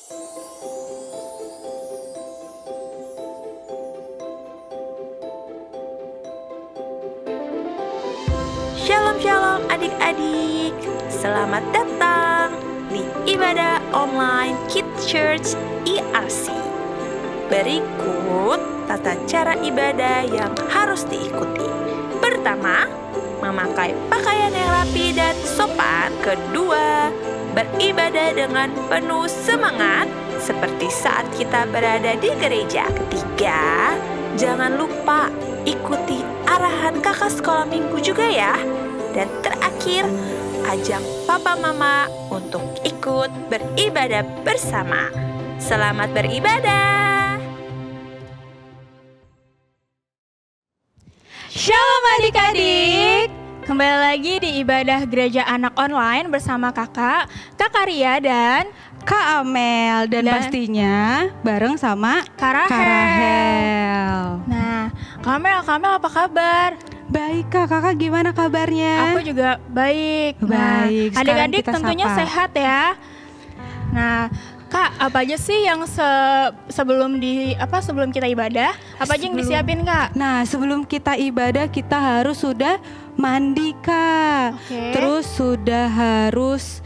Shalom shalom adik-adik, selamat datang di ibadah online Kids Church IRC. Berikut tata cara ibadah yang harus diikuti. Pertama, memakai pakaian yang rapi dan sopan. Kedua, beribadah dengan penuh semangat seperti saat kita berada di gereja. Ketiga, jangan lupa ikuti arahan kakak sekolah minggu juga ya. Dan terakhir, ajak papa mama untuk ikut beribadah bersama. Selamat beribadah. Shalom adik-adik, kembali lagi di ibadah gereja anak online bersama Kak Ria dan Kak Amel dan pastinya bareng sama Kak Rahel. Nah, Kak Amel apa kabar? Baik Kak, kakak gimana kabarnya? Aku juga baik. Baik. Nah, adik-adik tentunya sehat ya. Nah, Kak, apa aja sih yang sebelum kita ibadah? Apa aja yang disiapin Kak? Nah, sebelum kita ibadah kita harus sudah mandi Kak. Terus sudah harus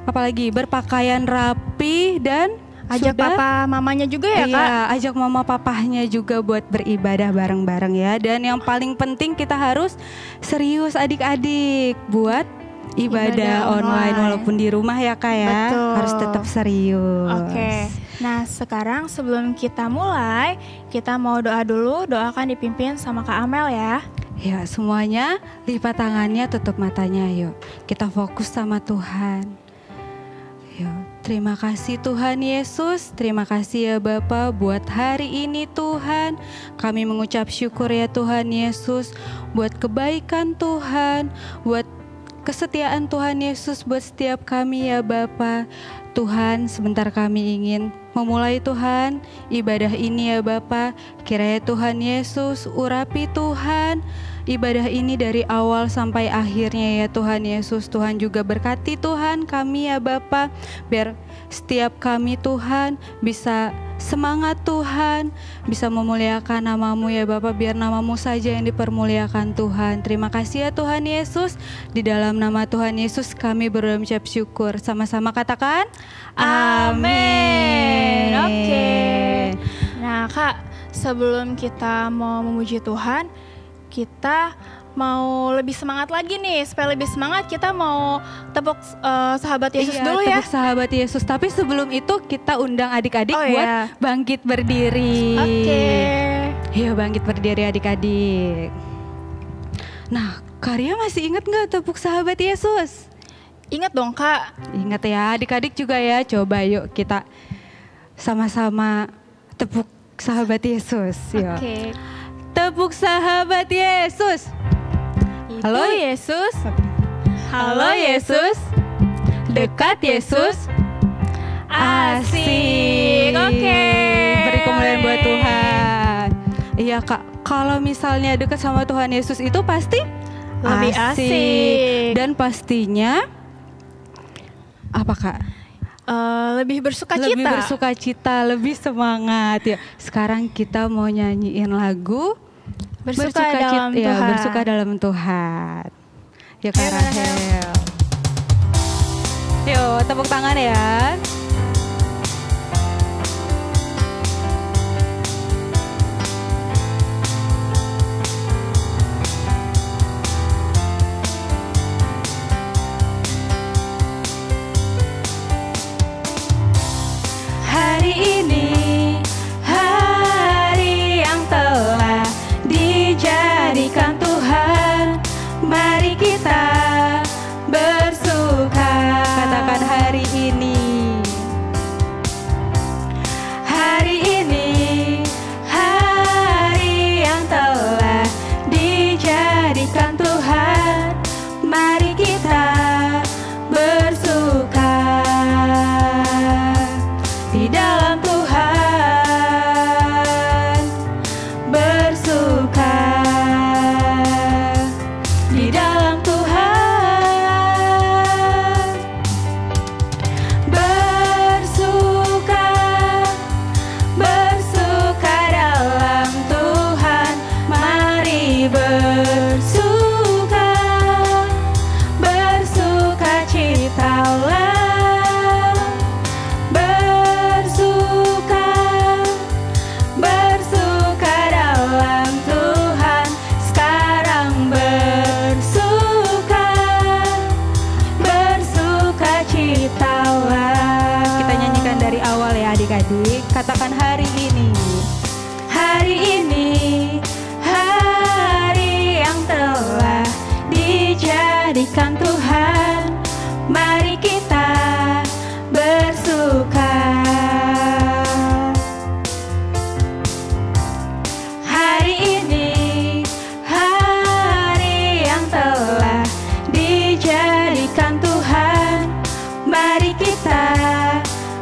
apalagi berpakaian rapi dan ajak papa mamanya juga ya Kak? Iya, ajak mama papahnya juga buat beribadah bareng-bareng ya. Dan yang paling penting kita harus serius adik-adik buat ibadah online walaupun di rumah ya Kak ya. Betul. Harus tetap serius. Oke. Nah sekarang sebelum kita mulai, kita mau doa dulu. Doakan dipimpin sama Kak Amel ya. Ya semuanya lipat tangannya, tutup matanya, yuk kita fokus sama Tuhan. Yuk, terima kasih Tuhan Yesus, terima kasih ya Bapa buat hari ini Tuhan. Kami mengucap syukur ya Tuhan Yesus buat kebaikan Tuhan, buat kesetiaan Tuhan Yesus buat setiap kami ya Bapa. Tuhan, sebentar kami ingin memulai Tuhan ibadah ini ya Bapa. Kiranya Tuhan Yesus urapi Tuhan ibadah ini dari awal sampai akhirnya ya Tuhan Yesus. Tuhan juga berkati Tuhan kami ya Bapa, biar setiap kami Tuhan bisa semangat Tuhan, bisa memuliakan nama-Mu ya Bapa, biar nama-Mu saja yang dipermuliakan Tuhan. Terima kasih ya Tuhan Yesus. Di dalam nama Tuhan Yesus kami berdoa mengucap syukur. Sama-sama katakan amin. Oke. Nah Kak, sebelum kita mau memuji Tuhan, kita mau lebih semangat lagi nih. Supaya lebih semangat kita mau tepuk sahabat Yesus dulu ya. Tepuk sahabat Yesus. Tapi sebelum itu kita undang adik-adik buat bangkit berdiri. Oke. Yuk bangkit berdiri adik-adik. Nah, Karya masih ingat gak tepuk sahabat Yesus? Ingat dong Kak. Ingat ya, adik-adik juga ya. Coba yuk kita sama-sama tepuk sahabat Yesus. Oke. Tepuk sahabat Yesus. Halo Yesus. Halo Yesus. Dekat Yesus. Asik. Oke. Beri kemuliaan buat Tuhan. Iya Kak, kalau misalnya dekat sama Tuhan Yesus itu pasti lebih asik. Dan pastinya apa Kak? Lebih bersuka cita. Lebih bersuka cita, lebih semangat ya. Sekarang kita mau nyanyiin lagu Bersuka dalam Tuhan. Ya, bersuka dalam Tuhan. Ya Kak Rahel. Yuk tepuk tangan ya. Hari ini hari yang telah dijadikan Tuhan, mari kita bersuka. Katakan hari ini Katakan hari ini. Hari ini, hari yang telah dijadikan Tuhan. Mari kita bersuka. Hari ini, hari yang telah dijadikan Tuhan. Mari kita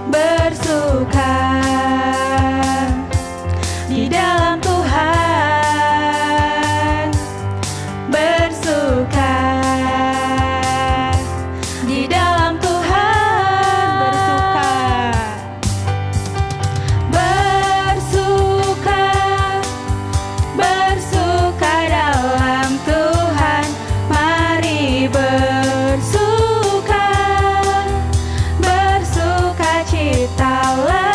bersuka di dalam Tuhan, bersuka di dalam Tuhan, bersuka, bersuka dalam Tuhan. Mari bersuka, bersuka citalah.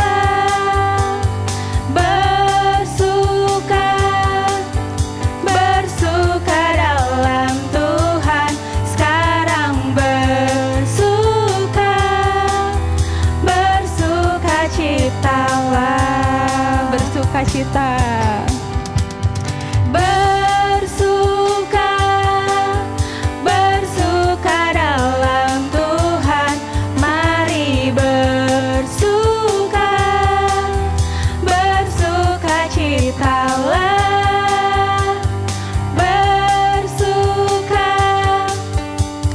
Cita bersuka, bersuka dalam Tuhan. Mari bersuka, bersuka citalah. Bersuka,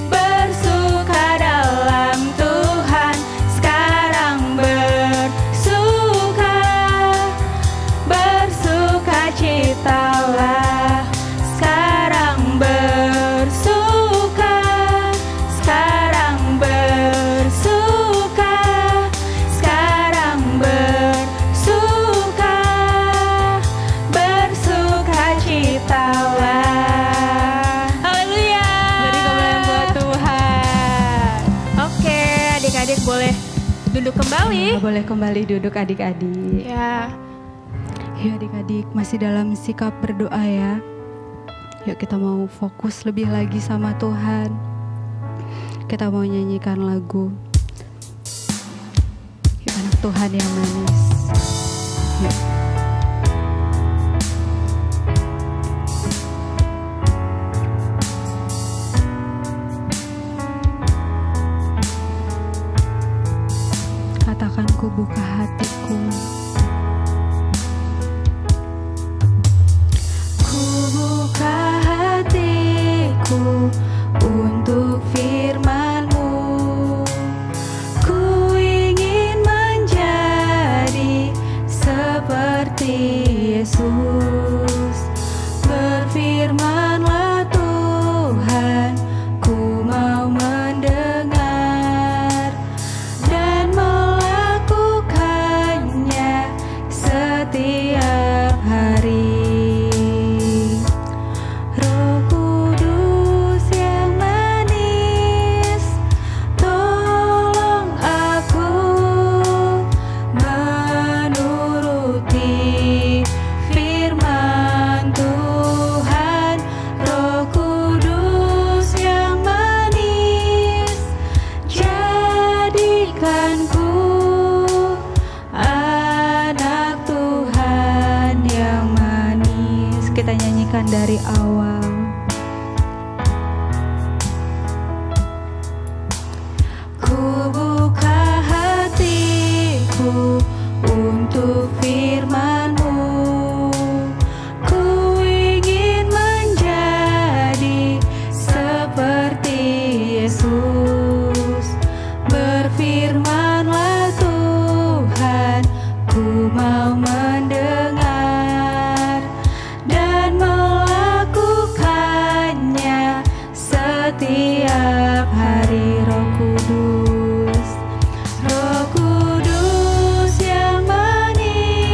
bersuka dalam Tuhan. Sekarang bersuka, bersuka citalah. Sekarang bersuka, sekarang bersuka, sekarang bersuka, bersuka citalah. Haleluya. Beri kemuliaan buat Tuhan. Oke, adik-adik boleh duduk kembali. Boleh kembali duduk adik-adik. Ya. Yuk adik-adik, masih dalam sikap berdoa ya. Yuk kita mau fokus lebih lagi sama Tuhan. Kita mau nyanyikan lagu Yuk anak Tuhan yang manis. Yuk. Katakan ku buka hatiku. Buka hatiku untuk firman-Mu. Ku ingin menjadi seperti Yesus. Berfirman-Lah Tuhan, ku mau mendengar dan melakukannya setiap hari. Kita nyanyikan dari awal. Ku buka hatiku untuk firman-Mu. Ku ingin menjadi seperti Yesus. Berfirman-Lah Tuhan, ku mau mendengar dan melakukannya setiap hari. Roh Kudus, Roh Kudus yang manis.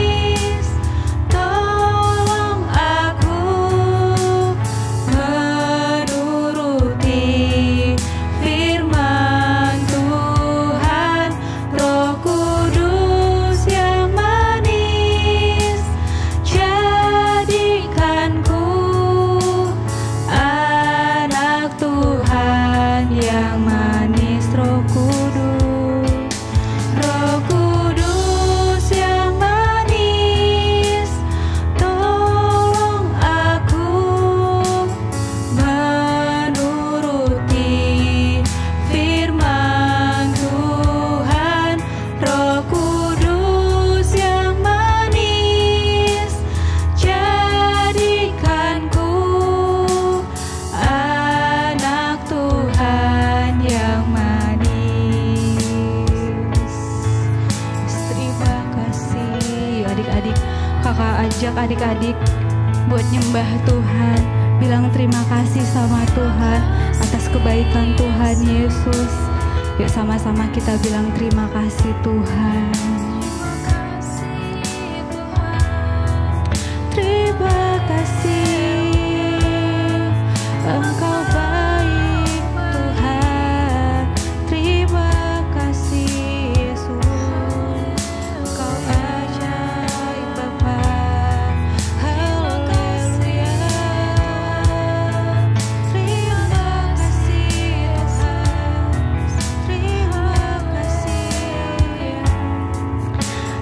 ajak adik-adik buat nyembah Tuhan, bilang terima kasih sama Tuhan atas kebaikan Tuhan Yesus. Yuk sama-sama kita bilang terima kasih Tuhan. Terima kasih Engkau baik Tuhan. Terima kasih Yesus, Engkau ajaib Bapa. Haleluya. Terima kasih Tuhan. Terima kasih.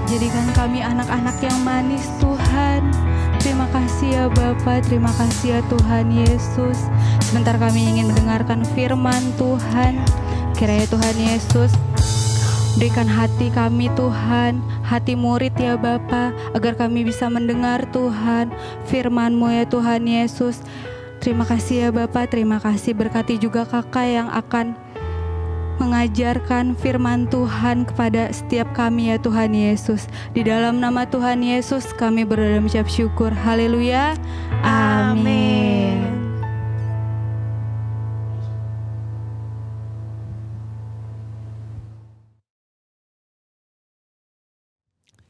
Jadikan kami anak-anak yang manis Tuhan. Terima kasih ya Bapa, terima kasih ya Tuhan Yesus. Sebentar kami ingin mendengarkan firman Tuhan. Kiranya Tuhan Yesus berikan hati kami Tuhan, hati murid ya Bapa, agar kami bisa mendengar Tuhan firman-Mu ya Tuhan Yesus. Terima kasih ya Bapa, terima kasih, berkati juga kakak yang akan mengajarkan firman Tuhan kepada setiap kami ya Tuhan Yesus. Di dalam nama Tuhan Yesus kami berdoa dan mengucap syukur. Haleluya. Amin.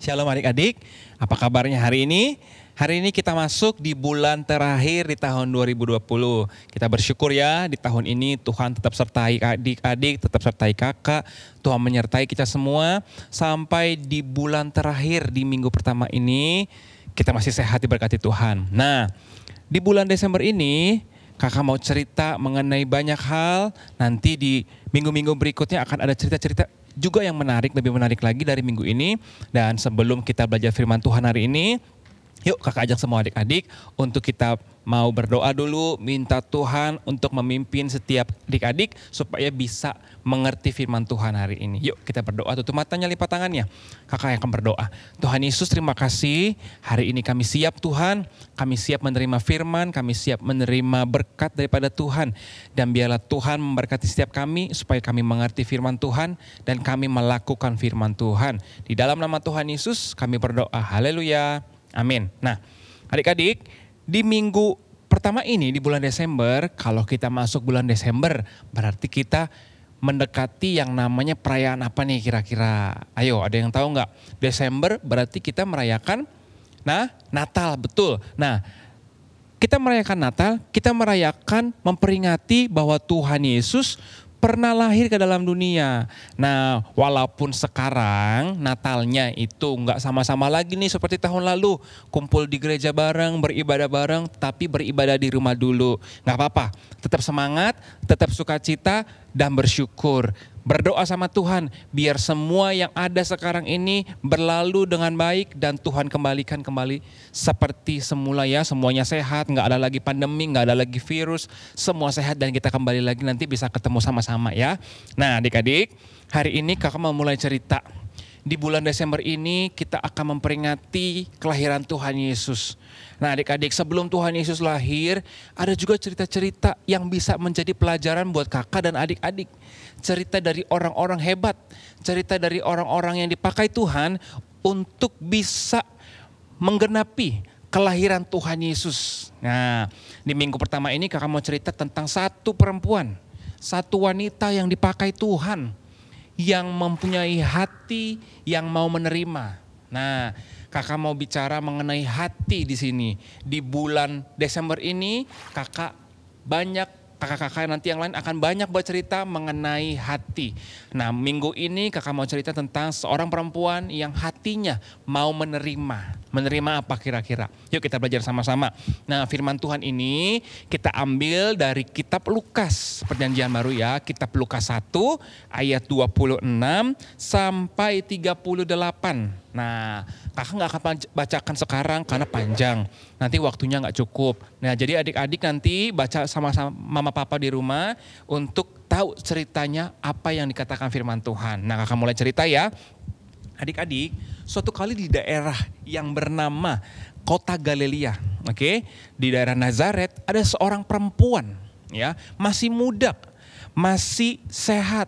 Shalom adik-adik, apa kabarnya hari ini? Hari ini kita masuk di bulan terakhir di tahun 2020. Kita bersyukur ya, di tahun ini Tuhan tetap sertai adik-adik, tetap sertai kakak. Tuhan menyertai kita semua sampai di bulan terakhir di minggu pertama ini kita masih sehat diberkati Tuhan. Nah, di bulan Desember ini kakak mau cerita mengenai banyak hal. Nanti di minggu-minggu berikutnya akan ada cerita-cerita juga yang menarik, lebih menarik lagi dari minggu ini. Dan sebelum kita belajar firman Tuhan hari ini, yuk kakak ajak semua adik-adik untuk kita mau berdoa dulu, minta Tuhan untuk memimpin setiap adik-adik supaya bisa mengerti firman Tuhan hari ini. Yuk kita berdoa, tutup matanya, lipat tangannya. Kakak yang akan berdoa. Tuhan Yesus, terima kasih hari ini kami siap Tuhan, kami siap menerima firman, kami siap menerima berkat daripada Tuhan. Dan biarlah Tuhan memberkati setiap kami supaya kami mengerti firman Tuhan dan kami melakukan firman Tuhan. Di dalam nama Tuhan Yesus kami berdoa, haleluya. Amin. Nah, adik-adik, di minggu pertama ini di bulan Desember, kalau kita masuk bulan Desember, berarti kita mendekati yang namanya perayaan apa nih kira-kira? Ayo, ada yang tahu nggak? Desember berarti kita merayakan, Natal, betul. Nah, kita merayakan Natal, kita merayakan memperingati bahwa Tuhan Yesus pernah lahir ke dalam dunia. Nah, walaupun sekarang Natalnya itu nggak sama-sama lagi nih seperti tahun lalu. Kumpul di gereja bareng, beribadah bareng, tapi beribadah di rumah dulu. Nggak apa-apa, tetap semangat, tetap sukacita, dan bersyukur. Berdoa sama Tuhan, biar semua yang ada sekarang ini berlalu dengan baik dan Tuhan kembalikan kembali seperti semula ya. Semuanya sehat, nggak ada lagi pandemi, nggak ada lagi virus, semua sehat dan kita kembali lagi nanti bisa ketemu sama-sama ya. Nah adik-adik, hari ini kakak mau mulai cerita. Di bulan Desember ini kita akan memperingati kelahiran Tuhan Yesus. Nah adik-adik, sebelum Tuhan Yesus lahir, ada juga cerita-cerita yang bisa menjadi pelajaran buat kakak dan adik-adik. Cerita dari orang-orang hebat, cerita dari orang-orang yang dipakai Tuhan untuk bisa menggenapi kelahiran Tuhan Yesus. Nah, di minggu pertama ini kakak mau cerita tentang satu perempuan, satu wanita yang dipakai Tuhan, yang mempunyai hati yang mau menerima. Nah, kakak mau bicara mengenai hati di sini. Di bulan Desember ini kakak nanti yang lain akan banyak bercerita mengenai hati. Nah, minggu ini kakak mau cerita tentang seorang perempuan yang hatinya mau menerima. Menerima apa kira-kira? Yuk kita belajar sama-sama. Nah, firman Tuhan ini kita ambil dari kitab Lukas, Perjanjian Baru ya. Kitab Lukas 1 ayat 26 sampai 38. Nah, kakak nggak akan bacakan sekarang karena panjang. Nanti waktunya nggak cukup. Nah, jadi adik-adik nanti baca sama-sama mama papa di rumah untuk tahu ceritanya apa yang dikatakan firman Tuhan. Nah, kakak mulai cerita ya. Adik-adik, suatu kali di daerah yang bernama Kota Galilea, di daerah Nazaret ada seorang perempuan, ya, masih muda, masih sehat,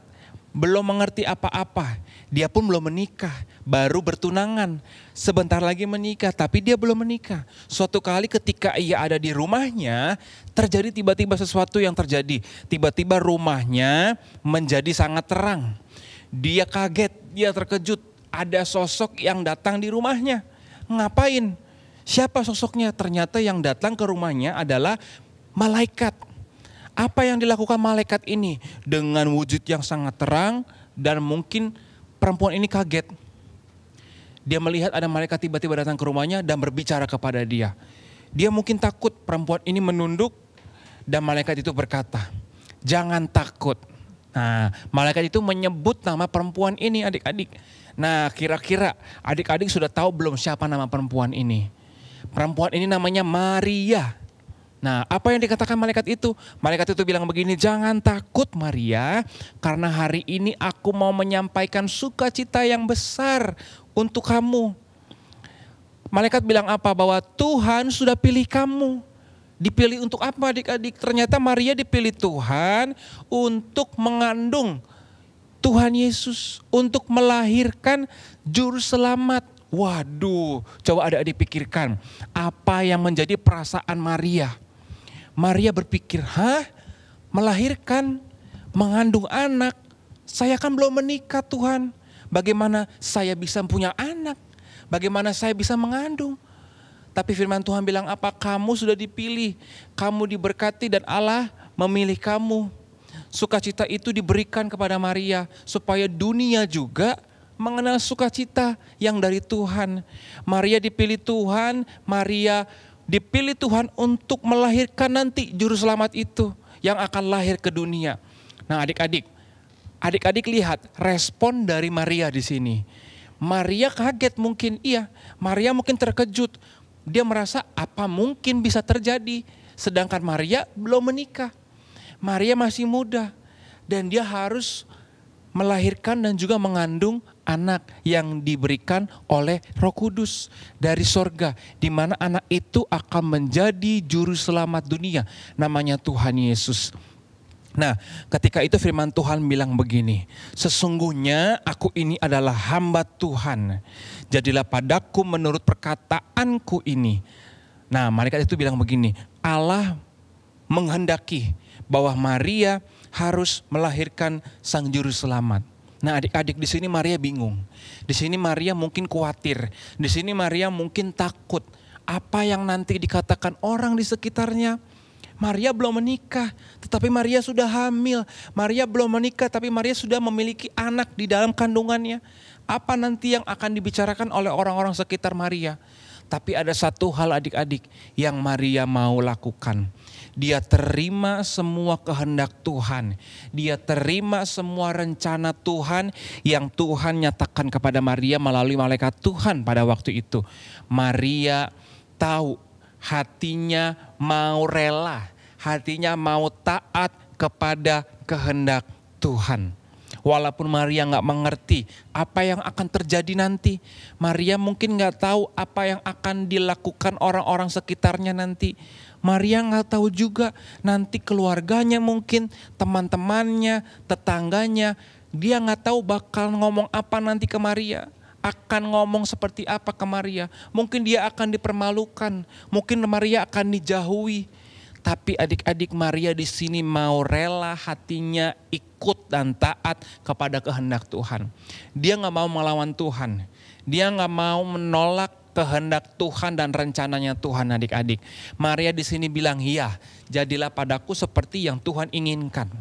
belum mengerti apa-apa. Dia pun belum menikah, baru bertunangan. Sebentar lagi menikah, tapi dia belum menikah. Suatu kali ketika ia ada di rumahnya, terjadi tiba-tiba sesuatu yang terjadi. Tiba-tiba rumahnya menjadi sangat terang. Dia kaget, dia terkejut. Ada sosok yang datang di rumahnya. Ngapain? Siapa sosoknya? Ternyata yang datang ke rumahnya adalah malaikat. Apa yang dilakukan malaikat ini? Dengan wujud yang sangat terang dan mungkin perempuan ini kaget. Dia melihat ada malaikat tiba-tiba datang ke rumahnya dan berbicara kepada dia. Dia mungkin takut, perempuan ini menunduk dan malaikat itu berkata, "Jangan takut." Nah, malaikat itu menyebut nama perempuan ini, adik-adik. Nah, kira-kira adik-adik sudah tahu belum siapa nama perempuan ini? Perempuan ini namanya Maria. Nah, apa yang dikatakan malaikat itu? Malaikat itu bilang begini, "Jangan takut Maria, karena hari ini aku mau menyampaikan sukacita yang besar untuk kamu." Malaikat bilang apa? Bahwa Tuhan sudah pilih kamu. Dipilih untuk apa adik-adik? Ternyata Maria dipilih Tuhan untuk mengandung Tuhan Yesus, untuk melahirkan juru selamat. Waduh, coba adik-adik pikirkan, apa yang menjadi perasaan Maria? Maria berpikir, melahirkan, mengandung anak, saya kan belum menikah Tuhan. Bagaimana saya bisa punya anak? Bagaimana saya bisa mengandung? Tapi firman Tuhan bilang apa? Kamu sudah dipilih, kamu diberkati dan Allah memilih kamu. Sukacita itu diberikan kepada Maria supaya dunia juga mengenal sukacita yang dari Tuhan. Maria dipilih Tuhan, Maria dipilih Tuhan untuk melahirkan nanti juru selamat itu yang akan lahir ke dunia. Nah, adik-adik lihat respon dari Maria di sini. Maria kaget mungkin, iya. Maria mungkin terkejut. Dia merasa apa mungkin bisa terjadi. Sedangkan Maria belum menikah. Maria masih muda dan dia harus melahirkan dan juga mengandung anak yang diberikan oleh Roh Kudus dari sorga, di mana anak itu akan menjadi juru selamat dunia, namanya Tuhan Yesus. Nah, ketika itu firman Tuhan bilang begini, "Sesungguhnya aku ini adalah hamba Tuhan, jadilah padaku menurut perkataanku ini." Nah, malaikat itu bilang begini, Allah menghendaki bahwa Maria harus melahirkan sang juru selamat. Nah, adik-adik, di sini Maria bingung. Di sini Maria mungkin khawatir. Di sini Maria mungkin takut. Apa yang nanti dikatakan orang di sekitarnya? Maria belum menikah, tetapi Maria sudah hamil. Maria belum menikah, tapi Maria sudah memiliki anak di dalam kandungannya. Apa nanti yang akan dibicarakan oleh orang-orang sekitar Maria? Tapi ada satu hal adik-adik yang Maria mau lakukan. Dia terima semua kehendak Tuhan. Dia terima semua rencana Tuhan yang Tuhan nyatakan kepada Maria melalui malaikat Tuhan pada waktu itu. Maria tahu hatinya mau rela, hatinya mau taat kepada kehendak Tuhan. Walaupun Maria gak mengerti apa yang akan terjadi nanti. Maria mungkin gak tahu apa yang akan dilakukan orang-orang sekitarnya nanti. Maria gak tahu juga nanti keluarganya mungkin, teman-temannya, tetangganya. Dia gak tahu bakal ngomong apa nanti ke Maria. Akan ngomong seperti apa ke Maria. Mungkin dia akan dipermalukan. Mungkin Maria akan dijauhi. Tapi adik-adik, Maria di sini mau rela hatinya ikut dan taat kepada kehendak Tuhan. Dia gak mau melawan Tuhan. Dia gak mau menolak kehendak Tuhan dan rencananya Tuhan, adik-adik. Maria di sini bilang, "Iya, jadilah padaku seperti yang Tuhan inginkan."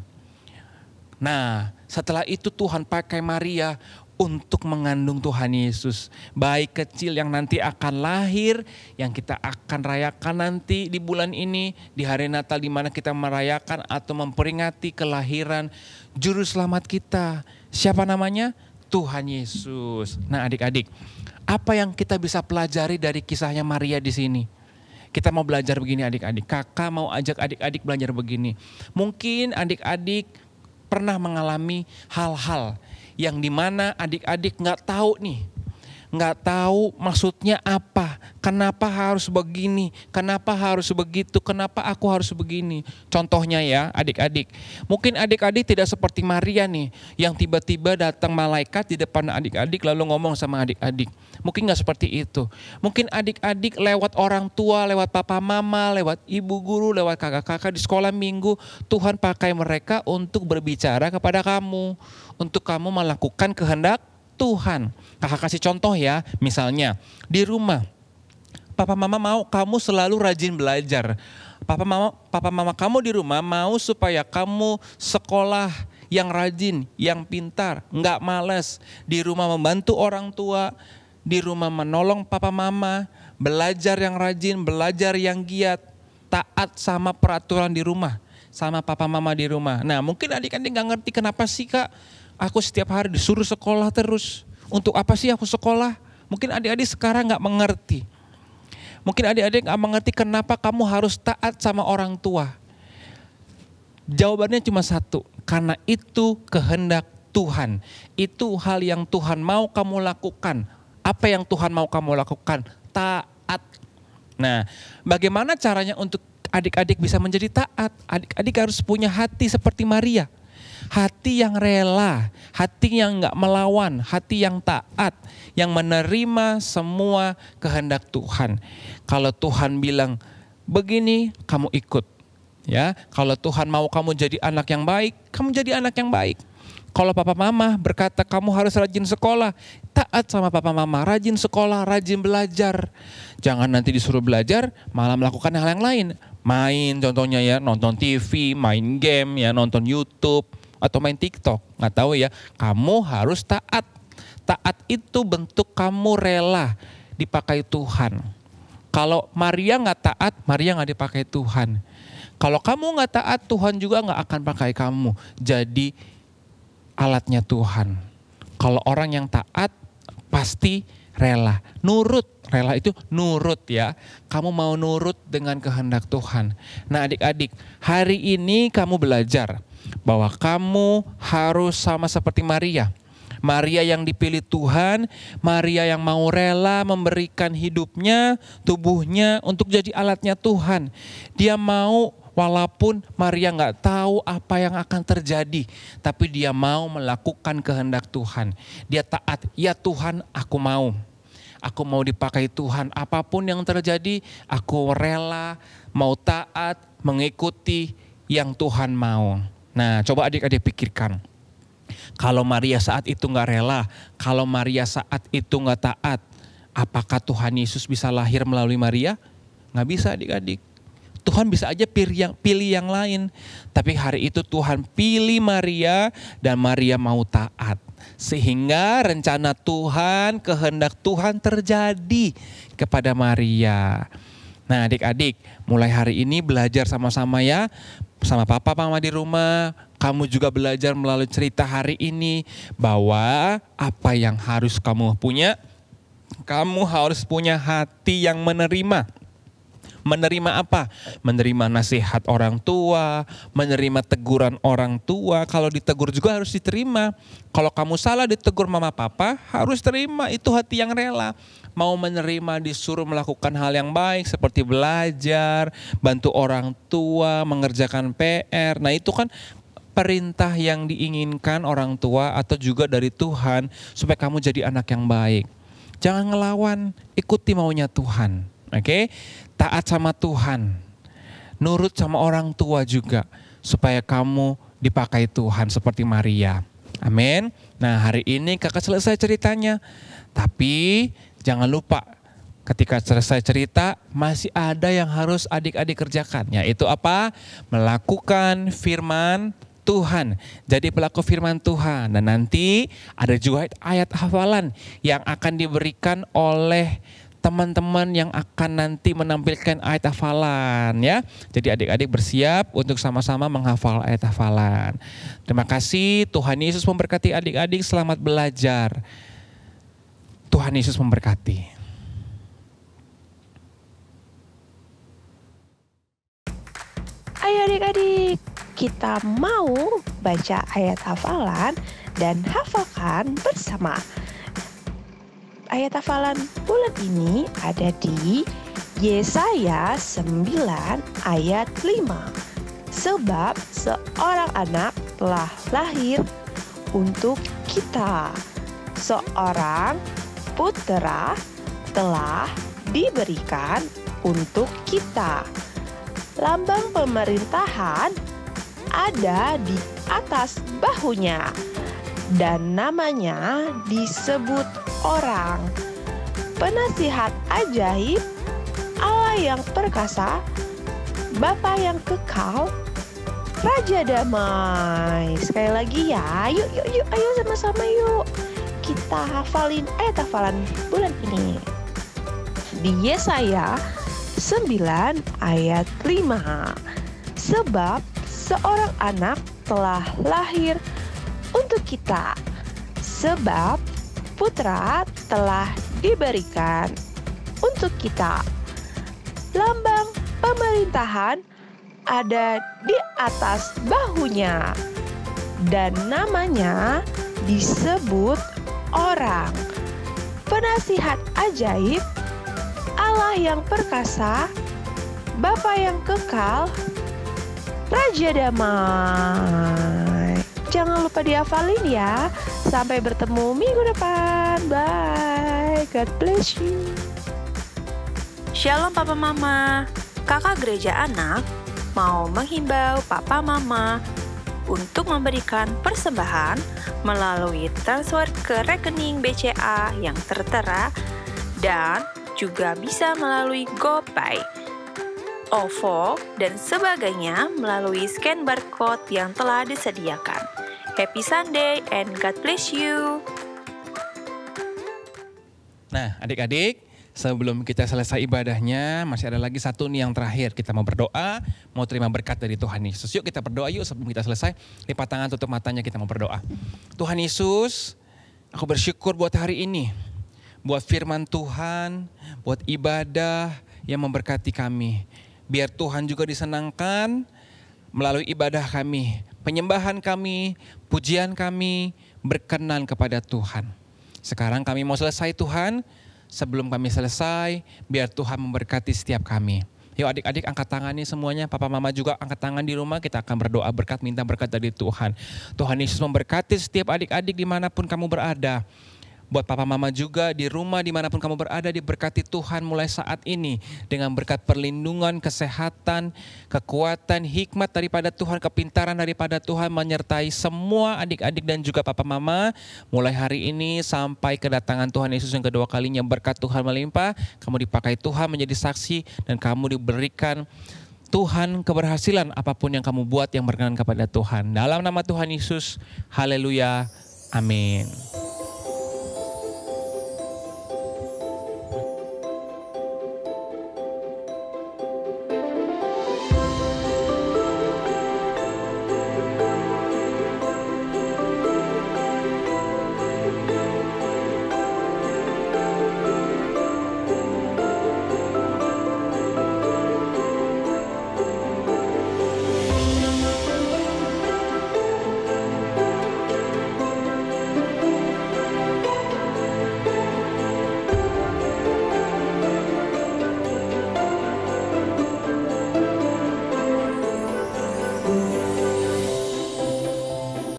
Nah, setelah itu Tuhan pakai Maria untuk mengandung Tuhan Yesus. Bayi kecil yang nanti akan lahir, yang kita akan rayakan nanti di bulan ini, di hari Natal, di mana kita merayakan atau memperingati kelahiran Juru Selamat kita. Siapa namanya? Tuhan Yesus. Nah, adik-adik, apa yang kita bisa pelajari dari kisahnya Maria di sini? Kita mau belajar begini adik-adik. Kakak mau ajak adik-adik belajar begini. Mungkin adik-adik pernah mengalami hal-hal yang dimana adik-adik gak tahu nih. nggak tahu maksudnya apa, kenapa harus begini, kenapa harus begitu, kenapa aku harus begini. Contohnya ya adik-adik, mungkin adik-adik tidak seperti Maria nih, yang tiba-tiba datang malaikat di depan adik-adik lalu ngomong sama adik-adik. Mungkin nggak seperti itu. Mungkin adik-adik lewat orang tua, lewat papa mama, lewat ibu guru, lewat kakak-kakak di sekolah minggu, Tuhan pakai mereka untuk berbicara kepada kamu, untuk kamu melakukan kehendak Tuhan. Kakak kasih contoh ya, misalnya di rumah, papa mama mau kamu selalu rajin belajar. Papa mama kamu di rumah mau supaya kamu sekolah yang rajin, yang pintar, nggak malas. Di rumah membantu orang tua, di rumah menolong papa mama, belajar yang rajin, belajar yang giat, taat sama peraturan di rumah, sama papa mama di rumah. Nah mungkin adik-adik nggak ngerti kenapa sih Kak, aku setiap hari disuruh sekolah terus. Untuk apa sih aku sekolah? Mungkin adik-adik sekarang nggak mengerti. Mungkin adik-adik nggak mengerti kenapa kamu harus taat sama orang tua. Jawabannya cuma satu, karena itu kehendak Tuhan. Itu hal yang Tuhan mau kamu lakukan. Apa yang Tuhan mau kamu lakukan? Taat. Nah, bagaimana caranya untuk adik-adik bisa menjadi taat? Adik-adik harus punya hati seperti Maria. Hati yang rela, hati yang gak melawan, hati yang taat, yang menerima semua kehendak Tuhan. Kalau Tuhan bilang begini, kamu ikut. Ya, kalau Tuhan mau kamu jadi anak yang baik, kamu jadi anak yang baik. Kalau papa mama berkata kamu harus rajin sekolah, taat sama papa mama, rajin sekolah, rajin belajar. Jangan nanti disuruh belajar malah melakukan hal yang lain. Main contohnya ya, nonton TV, main game ya, nonton YouTube atau main TikTok. Nggak tahu ya, kamu harus taat. Taat itu bentuk kamu rela dipakai Tuhan. Kalau Maria nggak taat, Maria nggak dipakai Tuhan. Kalau kamu nggak taat, Tuhan juga nggak akan pakai kamu jadi alatnya Tuhan. Kalau orang yang taat pasti rela, nurut. Rela itu nurut ya. Kamu mau nurut dengan kehendak Tuhan. Nah adik-adik, hari ini kamu belajar bahwa kamu harus sama seperti Maria. Maria yang dipilih Tuhan, Maria yang mau rela memberikan hidupnya, tubuhnya untuk jadi alatnya Tuhan. Dia mau, walaupun Maria nggak tahu apa yang akan terjadi, tapi dia mau melakukan kehendak Tuhan. Dia taat, ya Tuhan aku mau. Aku mau dipakai Tuhan, apapun yang terjadi aku rela, mau taat, mengikuti yang Tuhan mau. Nah coba adik-adik pikirkan, kalau Maria saat itu gak rela, kalau Maria saat itu gak taat, apakah Tuhan Yesus bisa lahir melalui Maria? Gak bisa adik-adik. Tuhan bisa aja pilih yang lain. Tapi hari itu Tuhan pilih Maria dan Maria mau taat. Sehingga rencana Tuhan, kehendak Tuhan terjadi kepada Maria. Nah adik-adik, mulai hari ini belajar sama-sama ya. Sama papa mama di rumah, kamu juga belajar melalui cerita hari ini. Bahwa apa yang harus kamu punya, kamu harus punya hati yang menerima. Menerima apa? Menerima nasihat orang tua, menerima teguran orang tua. Kalau ditegur juga harus diterima. Kalau kamu salah ditegur mama papa, harus terima. Itu hati yang rela. Mau menerima disuruh melakukan hal yang baik seperti belajar, bantu orang tua, mengerjakan PR. Nah itu kan perintah yang diinginkan orang tua atau juga dari Tuhan supaya kamu jadi anak yang baik. Jangan ngelawan, ikuti maunya Tuhan. Oke? Taat sama Tuhan, nurut sama orang tua juga, supaya kamu dipakai Tuhan seperti Maria. Amin. Nah hari ini kakak selesai ceritanya, tapi jangan lupa ketika selesai cerita masih ada yang harus adik-adik kerjakan. Yaitu apa? Melakukan firman Tuhan. Jadi pelaku firman Tuhan. Dan nanti ada juga ayat hafalan yang akan diberikan oleh teman-teman yang akan nanti menampilkan ayat hafalan ya. Jadi adik-adik bersiap untuk sama-sama menghafal ayat hafalan. Terima kasih, Tuhan Yesus memberkati adik-adik, selamat belajar. Tuhan Yesus memberkati. Ayo adik-adik, kita mau baca ayat hafalan dan hafalkan bersama. ayat hafalan bulan ini ada di Yesaya 9 ayat 5. Sebab seorang anak telah lahir untuk kita, seorang putera telah diberikan untuk kita. Lambang pemerintahan ada di atas bahunya, dan namanya disebut orang. Penasihat ajaib, Allah yang perkasa, Bapa yang kekal, Raja damai. Sekali lagi ya, yuk, ayo sama-sama yuk. Kita hafalin ayat hafalan bulan ini. Di Yesaya 9 ayat 5. Sebab seorang anak telah lahir untuk kita, sebab putra telah diberikan untuk kita. Lambang pemerintahan ada di atas bahunya, dan namanya disebut orang. Penasihat ajaib, Allah yang perkasa, Bapa yang kekal, Raja damai. Jangan lupa dihafalin ya. Sampai bertemu minggu depan. Bye. God bless you. Shalom Papa Mama. Kakak Gereja Anak mau menghimbau Papa Mama untuk memberikan persembahan melalui transfer ke rekening BCA yang tertera dan juga bisa melalui GoPay, OVO, dan sebagainya melalui scan barcode yang telah disediakan. Happy Sunday and God bless you. Nah, adik-adik, sebelum kita selesai ibadahnya, masih ada lagi satu nih yang terakhir. Kita mau berdoa, mau terima berkat dari Tuhan Yesus. Yuk kita berdoa yuk sebelum kita selesai. Lipat tangan, tutup matanya, kita mau berdoa. Tuhan Yesus, aku bersyukur buat hari ini. Buat firman Tuhan, buat ibadah yang memberkati kami. Biar Tuhan juga disenangkan melalui ibadah kami. Penyembahan kami, pujian kami berkenan kepada Tuhan. Sekarang kami mau selesai Tuhan. Sebelum kami selesai, biar Tuhan memberkati setiap kami. Yuk adik-adik angkat tangan nih semuanya. Papa mama juga angkat tangan di rumah. Kita akan berdoa berkat, minta berkat dari Tuhan. Tuhan Yesus memberkati setiap adik-adik dimanapun kamu berada. Buat papa mama juga di rumah dimanapun kamu berada, diberkati Tuhan mulai saat ini. Dengan berkat perlindungan, kesehatan, kekuatan, hikmat daripada Tuhan, kepintaran daripada Tuhan menyertai semua adik-adik dan juga papa mama. Mulai hari ini sampai kedatangan Tuhan Yesus yang kedua kalinya, berkat Tuhan melimpah. Kamu dipakai Tuhan menjadi saksi dan kamu diberikan Tuhan keberhasilan apapun yang kamu buat yang berkenan kepada Tuhan. Dalam nama Tuhan Yesus, haleluya, amin.